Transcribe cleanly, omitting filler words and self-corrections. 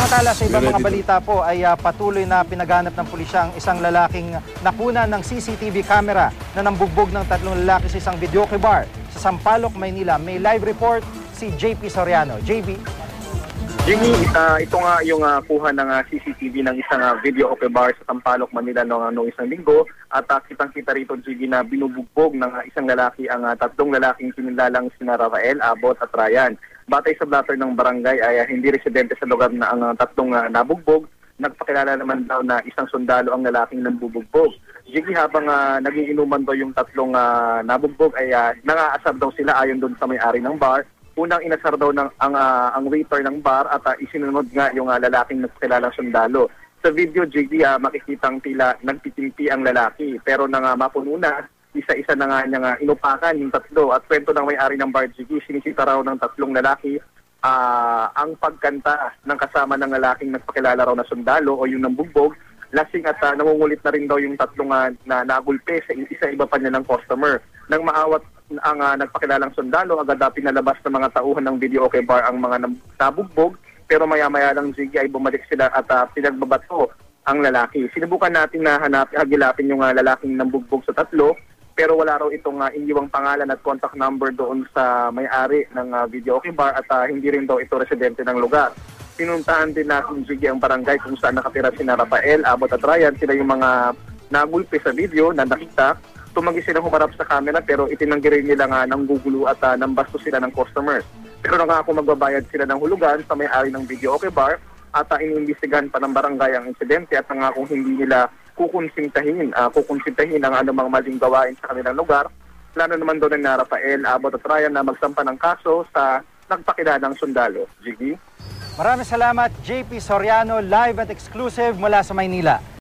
Samantala sa ibang mga balita po ay patuloy na pinaganap ng pulisya ang isang lalaking nakunan ng CCTV camera na nambugbog ng 3 lalaki sa isang videoke bar sa Sampaloc, Maynila. May live report si JP Soriano. JB? Jimmy, ito nga yung kuha ng CCTV ng isang videoke bar sa Sampaloc, Manila noong isang linggo. At kitang-kita rito, Jimmy, na binubugbog ng isang lalaki ang 3 lalaking kinilalang sina Rafael, Abot at Ryan. Batay sa blatter ng barangay ay hindi residente sa lugar na ang 3 nabugbog. Nagpakilala naman daw na isang sundalo ang lalaking nambubugbog. Jiggy, habang nagiinuman daw yung 3 nabugbog ay nangaasar daw sila ayon doon sa may-ari ng bar. Unang inasar daw ang waiter ng bar at isinunod nga yung lalaking nagpakilalang sundalo. Sa video, Jiggy, makikitang tila nagtitimpi ang lalaki. Pero nang mapuno na, isa-isa na nga niyang inupakan yung 3 at kwento ng may-ari ng bar, Jiggy, sinisita raw ng 3 lalaki ang pagkanta ng kasama ng lalaking nagpakilala raw na sundalo o yung nambugbog. Lasing at nangungulit na rin daw yung 3 na nagulpe sa isa-iba pa niya ng customer. Nang maawat ang nagpakilalang sundalo, agad pinalabas ng mga tauhan ng videoke bar ang mga nabugbog, pero maya-maya lang, Jiggy, ay bumalik sila at pinagbabato ang lalaki. Sinubukan natin na hagilapin yung lalaking nambugbog sa 3, pero wala raw itong iniwang pangalan at contact number doon sa may-ari ng videoke bar at hindi rin daw ito residente ng lugar. Pinuntahan din natin, Jiggy, ang barangay kung saan nakatira sina Rafael, Abot at Ryan. Sila yung mga nagulpi sa video na nakita. Tumanggi silang humarap sa camera pero itinanggi rin nila nga ng gugulo at nambasto sila ng customers. Pero nangako magbabayad sila ng hulugan sa may-ari ng videoke bar at iniimbestigahan pa ng barangay ang insidente at nangakong hindi nila kukonsintahin ang anumang maling gawain sa kanilang lugar. Plano naman doon na Rafael, Abot at Ryan na magsampa ng kaso sa nagpakilalang sundalo. Jiggy? Maraming salamat, JP Soriano, live at exclusive mula sa Maynila.